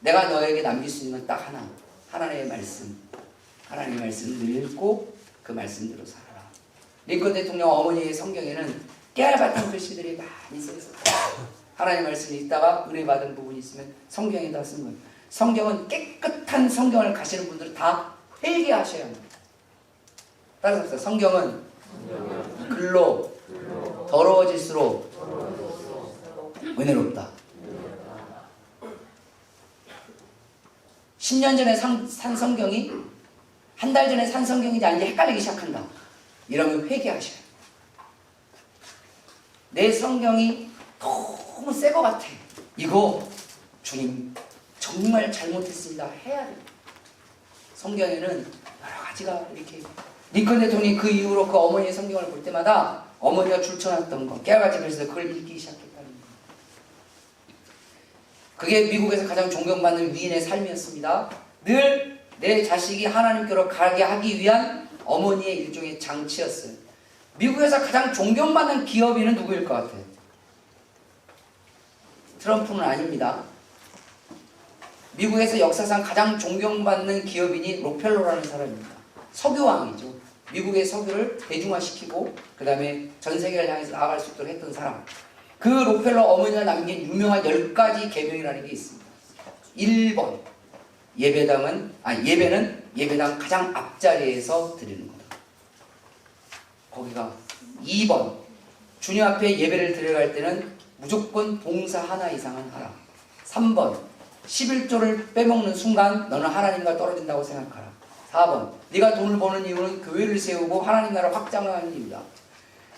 내가 너에게 남길 수 있는 건 딱 하나. 하나님의 말씀. 하나님의 말씀을 읽고 그 말씀대로 살아라. 링컨 대통령 어머니의 성경에는 깨알같은 글씨들이 많이 써 있어요. 하나님의 말씀을 읽다가 은혜 받은 부분이 있으면 성경에다 쓴 거예요. 성경은 깨끗한 성경을 가시는 분들은 다 회개하셔야 합니다. 따라서 성경은 글로 더러워질수록 은혜롭다. 10년 전에 산 성경이 한 달 전에 산 성경이 이제 헷갈리기 시작한다. 이러면 회개하셔야 해요. 내 성경이 너무 새 것 같아. 이거 주님 정말 잘못했습니다. 해야 돼요. 성경에는 여러 가지가 이렇게 링컨 대통령이 그 이후로 그 어머니의 성경을 볼 때마다 어머니가 줄쳐놨던 거 깨알같이 그래서 그걸 읽기 시작했다는 거예요. 그게 미국에서 가장 존경받는 위인의 삶이었습니다. 늘 내 자식이 하나님께로 가게 하기 위한 어머니의 일종의 장치였어요. 미국에서 가장 존경받는 기업인은 누구일 것 같아요? 트럼프는 아닙니다. 미국에서 역사상 가장 존경받는 기업인이 록펠러라는 사람입니다. 석유왕이죠. 미국의 석유를 대중화시키고 그 다음에 전 세계를 향해서 나아갈 수 있도록 했던 사람. 그 록펠러 어머니가 남긴 유명한 10가지 계명이라는 게 있습니다. 1번 예배는 예배당 가장 앞자리에서 드리는 거다. 거기가 2번 주님 앞에 예배를 드려갈 때는 무조건 봉사 하나 이상은 하라. 3번 11조를 빼먹는 순간 너는 하나님과 떨어진다고 생각하라. 4번 네가 돈을 버는 이유는 교회를 세우고 하나님 나라를 확장하는 이유다.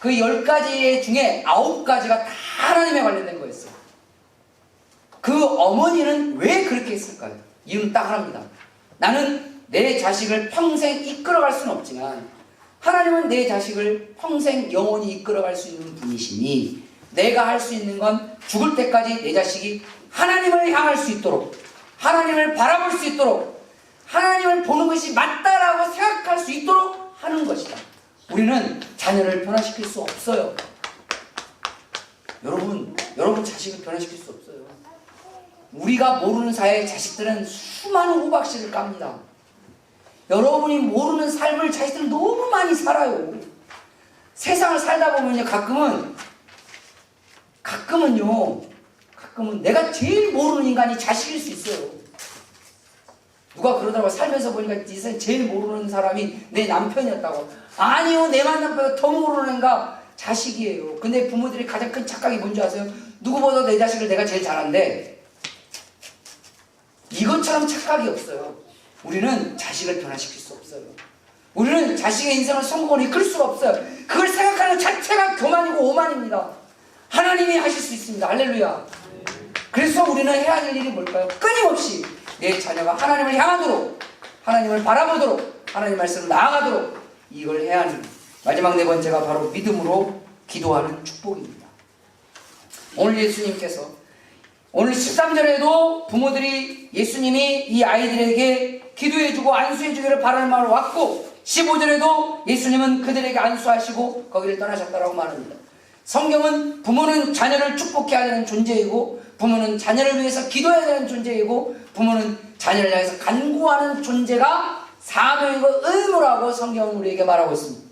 그 10가지 중에 9가지가 다 하나님에 관련된 거였어요. 그 어머니는 왜 그렇게 했을까요? 이유는 딱 하나입니다. 나는 내 자식을 평생 이끌어갈 수는 없지만 하나님은 내 자식을 평생 영원히 이끌어갈 수 있는 분이시니 내가 할 수 있는 건 죽을 때까지 내 자식이 하나님을 향할 수 있도록 하나님을 바라볼 수 있도록, 하나님을 보는 것이 맞다라고 생각할 수 있도록 하는 것이다. 우리는 자녀를 변화시킬 수 없어요. 여러분 자식을 변화시킬 수 없어요. 우리가 모르는 사이에 자식들은 수많은 호박씨를 깝니다. 여러분이 모르는 삶을 자식들은 너무 많이 살아요. 세상을 살다 보면요, 가끔은 내가 제일 모르는 인간이 자식일 수 있어요. 누가 그러더라고. 살면서 보니까 이 세상에 제일 모르는 사람이 내 남편이었다고. 아니요, 내 남편보다 더 모르는 애가 자식이에요. 근데 부모들이 가장 큰 착각이 뭔지 아세요? 누구보다 내 자식을 내가 제일 잘한대. 이것처럼 착각이 없어요. 우리는 자식을 변화시킬 수 없어요. 우리는 자식의 인생을 성공으로 이끌 수가 없어요. 그걸 생각하는 자체가 교만이고 오만입니다. 하나님이 하실 수 있습니다. 할렐루야. 그래서 우리는 해야 될 일이 뭘까요? 끊임없이 내 자녀가 하나님을 향하도록, 하나님을 바라보도록, 하나님 말씀을 나아가도록 이걸 해야 하는, 마지막 네 번째가 바로 믿음으로 기도하는 축복입니다. 오늘 예수님께서, 오늘 13절에도 부모들이 예수님이 이 아이들에게 기도해주고 안수해주기를 바라는 마음으로 왔고, 15절에도 예수님은 그들에게 안수하시고 거기를 떠나셨다라고 말합니다. 성경은 부모는 자녀를 축복해야 되는 존재이고, 부모는 자녀를 위해서 기도해야 되는 존재이고, 부모는 자녀를 향해서 간구하는 존재가 사명이고 의무라고 성경은 우리에게 말하고 있습니다.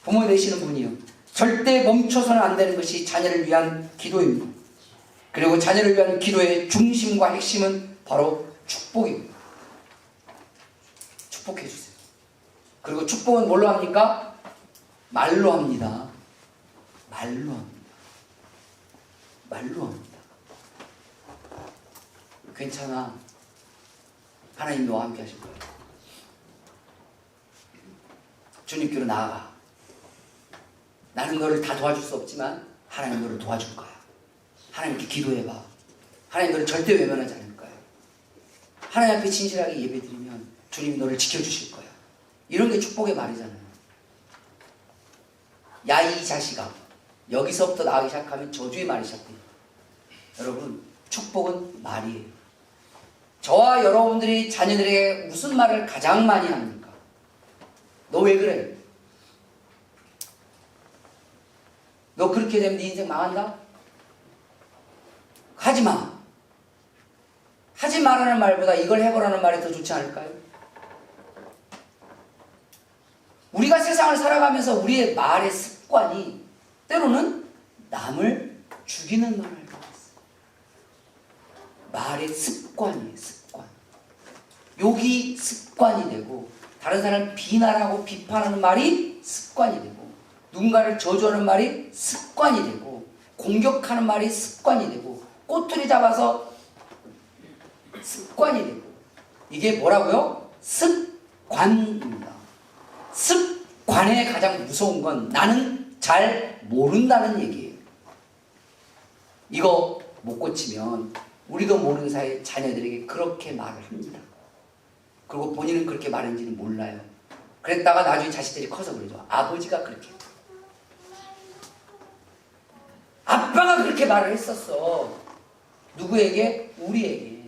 부모 되시는 분이요, 절대 멈춰서는 안 되는 것이 자녀를 위한 기도입니다. 그리고 자녀를 위한 기도의 중심과 핵심은 바로 축복입니다. 축복해 주세요. 그리고 축복은 뭘로 합니까? 말로 합니다. 말로 합니다. 괜찮아. 하나님 너와 함께 하실 거예요. 주님께로 나아가. 나는 너를 다 도와줄 수 없지만 하나님 너를 도와줄 거야. 하나님께 기도해봐. 하나님 너를 절대 외면하지 않을 거야. 하나님 앞에 진실하게 예배드리면 주님이 너를 지켜주실 거야. 이런 게 축복의 말이잖아요. 야 이 자식아, 여기서부터 나가기 시작하면 저주의 말이 시작돼요. 여러분, 축복은 말이에요. 저와 여러분들이 자녀들에게 무슨 말을 가장 많이 합니까? 너 왜 그래? 너 그렇게 되면 네 인생 망한다? 하지마. 하지 말라는 말보다 이걸 해보라는 말이 더 좋지 않을까요? 우리가 세상을 살아가면서 우리의 말의 습관이 때로는 남을 죽이는 말을 하고 있어요. 말의 습관이에요. 습관. 욕이 습관이 되고, 다른 사람을 비난하고 비판하는 말이 습관이 되고, 누군가를 저주하는 말이 습관이 되고, 공격하는 말이 습관이 되고, 꼬투리 잡아서 습관이 되고, 이게 뭐라고요? 습관입니다. 습관의 가장 무서운 건 나는 잘 모른다는 얘기예요. 이거 못 고치면 우리도 모르는 사이에 자녀들에게 그렇게 말을 합니다. 그리고 본인은 그렇게 말했는지는 몰라요. 그랬다가 나중에 자식들이 커서 그러죠. 아버지가 그렇게 했다. 아빠가 그렇게 말을 했었어. 누구에게? 우리에게.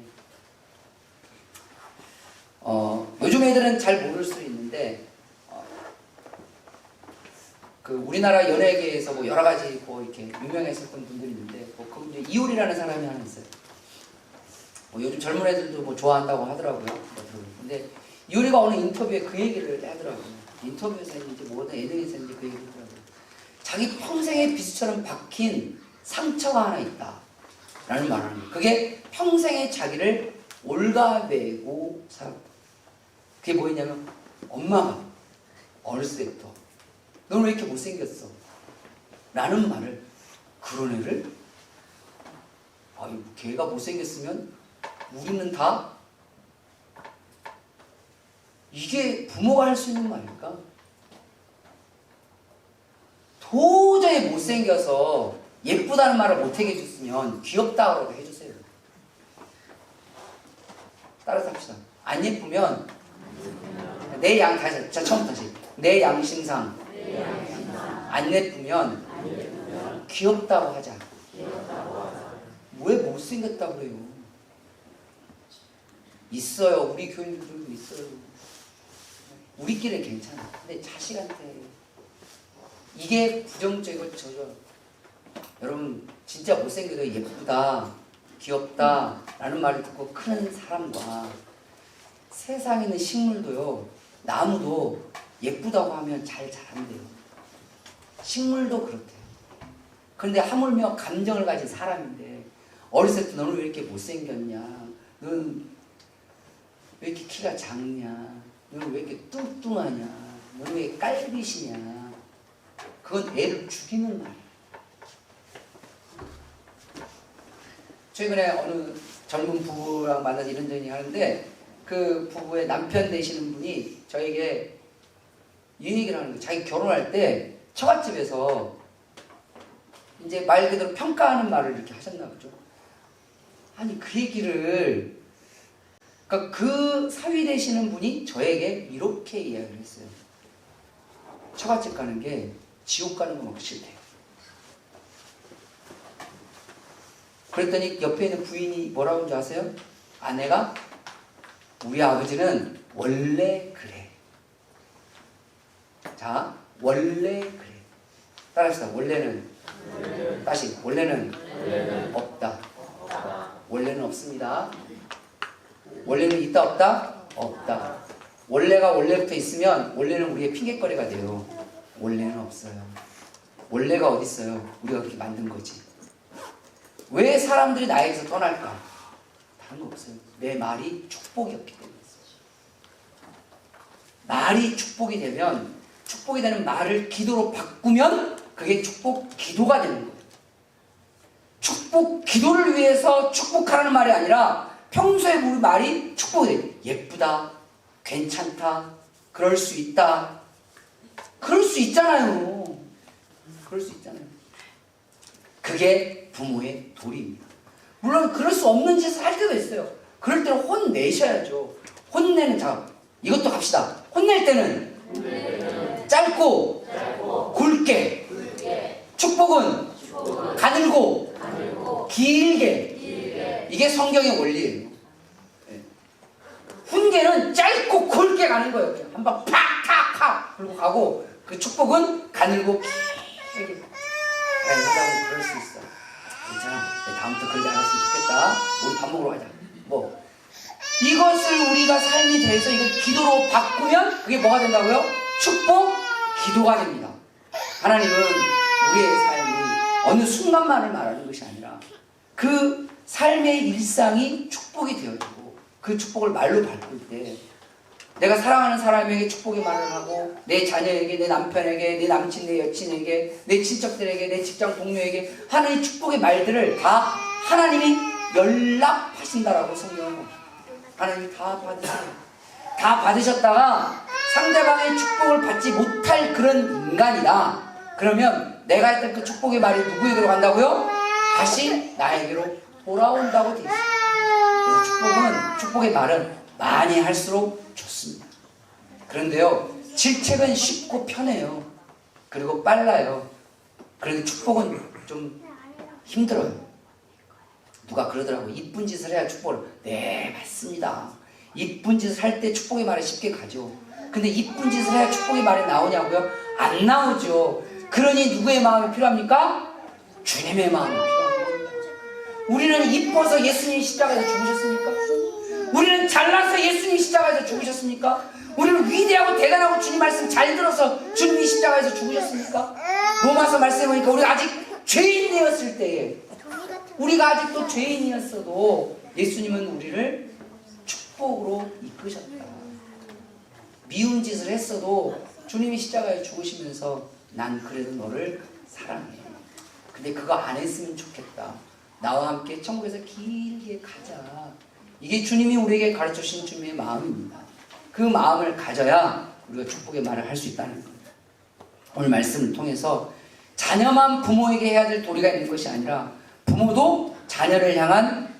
요즘 애들은 잘 모를 수 있는데, 그 우리나라 연예계에서 뭐 여러 가지 뭐 이렇게 유명했었던 분들이 있는데, 그 이제 이효리라는 사람이 하나 있어요. 요즘 젊은 애들도 뭐 좋아한다고 하더라고요. 근데 이효리가 어느 인터뷰에 그 얘기를 하더라고요. 인터뷰에서 했는지 뭐 어떤 예능에서 했는지 그 얘기를 하더라고요. 자기 평생에 비수처럼 박힌 상처가 하나 있다 라는 말을 합니다. 그게 평생에 자기를 올가매고 살았다. 그게 뭐였냐면, 엄마가 어렸을 때부터 너는 왜 이렇게 못생겼어? 라는 말을, 그런 애를, 걔가 못생겼으면 우리는 다, 이게 부모가 할 수 있는 말일까? 도저히 못생겨서 예쁘다는 말을 못하게 해줬으면 귀엽다고 해주세요. 따라서 합시다. 안 예쁘면 다시, 자, 처음부터 다시. 내 양심상 안 예쁘면 귀엽다고 하자. 왜 못생겼다고 그래요? 있어요. 우리 교인들도 있어요. 우리끼리는 괜찮아. 근데 자식한테 이게 부정적이고 여러분 진짜 못생겨도 예쁘다, 귀엽다 라는 말을 듣고 크는 사람과 세상에 있는 식물도요, 나무도 예쁘다고 하면 잘 자란대요. 식물도 그렇대요. 그런데 하물며 감정을 가진 사람인데 어렸을 때 너는 왜 이렇게 못생겼냐, 너는 왜 이렇게 키가 작냐, 너는 왜 이렇게 뚱뚱하냐, 너는 왜 깔빛이냐, 그건 애를 죽이는 말이에요. 최근에 어느 젊은 부부랑 만나서 이런저런 하는데 그 부부의 남편 되시는 분이 저에게 이 얘기를 하는 거예요. 자기 결혼할 때 처갓집에서 이제 말 그대로 평가하는 말을 이렇게 하셨나 보죠. 아니 그 얘기를, 그러니까 그 사위 되시는 분이 저에게 이렇게 이야기를 했어요. 처갓집 가는 게 지옥 가는 거 막 싫대요. 그랬더니 옆에 있는 부인이 뭐라고 한 줄 아세요? 아내가 우리 아버지는 원래 그래. 자, 원래 그래. 따라합시다. 원래는. 다시. 원래는 없다. 원래는 없습니다. 원래는 있다 없다? 없다. 원래가 원래부터 있으면 원래는 우리의 핑계거리가 돼요. 원래는 없어요. 원래가 어디 있어요? 우리가 그렇게 만든 거지. 왜 사람들이 나에게서 떠날까? 다른 거 없어요. 내 말이 축복이었기 때문에. 말이 축복이 되면, 축복이 되는 말을 기도로 바꾸면 그게 축복 기도가 되는 거예요. 축복 기도를 위해서 축복하라는 말이 아니라 평소에 우리 말이 축복이 돼요. 예쁘다, 괜찮다, 그럴 수 있다. 그럴 수 있잖아요. 그럴 수 있잖아요. 그게 부모의 도리입니다. 물론 그럴 수 없는 짓을 할 때도 있어요. 그럴 때는 혼내셔야죠. 혼내는, 자, 이것도 갑시다. 혼낼 때는 짧고 굵게. 축복은 가늘고 길게. 이게 성경의 원리예요. 훈계는 짧고 굵게 가는 거예요. 한방 팍팍팍 그리고 가고, 그 축복은 가늘고 길게. 회장은 그럴 수 있어. 괜찮아. 다음부터 그러지 않았으면 좋겠다. 우리 밥 먹으러 가자. 뭐 이것을 우리가 삶이 돼서 이걸 기도로 바꾸면 그게 뭐가 된다고요? 축복 기도가 됩니다. 하나님은 우리의 삶이 어느 순간만을 말하는 것이 아니라 그 삶의 일상이 축복이 되어지고, 그 축복을 말로 바꿀 때 내가 사랑하는 사람에게 축복의 말을 하고, 내 자녀에게, 내 남편에게, 내 남친, 내 여친에게, 내 친척들에게, 내 직장 동료에게 하는 이 축복의 말들을 다 하나님이 연락하신다라고 성경은 봅니다. 하나님이 다 받으세요. 다 받으셨다가 상대방의 축복을 받지 못할 그런 인간이다. 그러면 내가 했던 그 축복의 말이 누구에게로 간다고요? 다시 나에게로 돌아온다고 되어 있습니다. 그래서 축복의 말은 많이 할수록 좋습니다. 그런데요, 질책은 쉽고 편해요. 그리고 빨라요. 그런데 축복은 좀 힘들어요. 누가 그러더라고요. 이쁜 짓을 해야 축복을. 네, 맞습니다. 이쁜 짓을 할 때 축복의 말이 쉽게 가죠. 근데 이쁜 짓을 해야 축복의 말이 나오냐고요? 안 나오죠. 그러니 누구의 마음이 필요합니까? 주님의 마음이 필요합니다. 우리는 이뻐서 예수님이 십자가에서 죽으셨습니까? 우리는 잘나서 예수님이 십자가에서 죽으셨습니까? 우리는 위대하고 대단하고 주님 말씀 잘 들어서 주님이 십자가에서 죽으셨습니까? 로마서 말씀해 보니까 우리가 아직 죄인이었을 때에, 우리가 아직도 죄인이었어도 예수님은 우리를 축복으로 이끄셨다. 미운 짓을 했어도 주님이 십자가에 죽으시면서 난 그래도 너를 사랑해. 근데 그거 안 했으면 좋겠다. 나와 함께 천국에서 길게 가자. 이게 주님이 우리에게 가르쳐 주신 주님의 마음입니다. 그 마음을 가져야 우리가 축복의 말을 할 수 있다는 겁니다. 오늘 말씀을 통해서 자녀만 부모에게 해야 될 도리가 있는 것이 아니라 부모도 자녀를 향한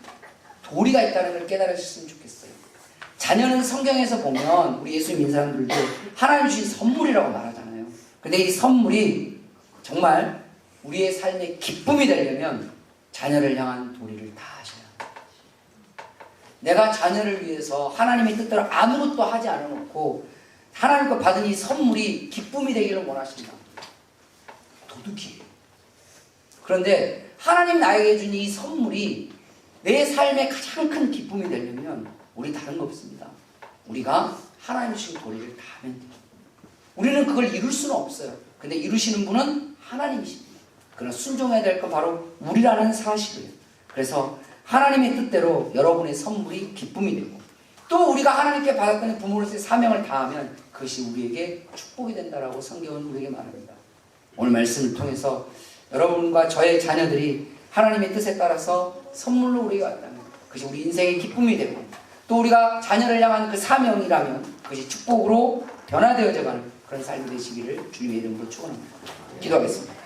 도리가 있다는 걸 깨달으셨으면 좋겠어요. 자녀는 성경에서 보면 우리 예수 믿는 사람들도 하나님 주신 선물이라고 말하잖아요. 근데 이 선물이 정말 우리의 삶의 기쁨이 되려면 자녀를 향한 도리를 다 하셔야 합니다. 내가 자녀를 위해서 하나님의 뜻대로 아무것도 하지 않아놓고 하나님께 받은 이 선물이 기쁨이 되기를 원하신다. 도둑이에요. 그런데 하나님 나에게 준 이 선물이 내 삶의 가장 큰 기쁨이 되려면 우리 다른 거 없습니다. 우리가 하나님 주신 도리를 다 하면 돼요. 우리는 그걸 이룰 수는 없어요. 근데 이루시는 분은 하나님이십니다. 그러나 순종해야 될 건 바로 우리라는 사실이에요. 그래서 하나님의 뜻대로 여러분의 선물이 기쁨이 되고 또 우리가 하나님께 받았던 부모로서의 사명을 다하면 그것이 우리에게 축복이 된다라고 성경은 우리에게 말합니다. 오늘 말씀을 통해서 여러분과 저의 자녀들이 하나님의 뜻에 따라서 선물로 우리가 왔다면 그것이 우리 인생의 기쁨이 되고 또 우리가 자녀를 향한 그 사명이라면 그것이 축복으로 변화되어져가는 그런 삶이 되시기를 주님의 이름으로 축원합니다. 기도하겠습니다.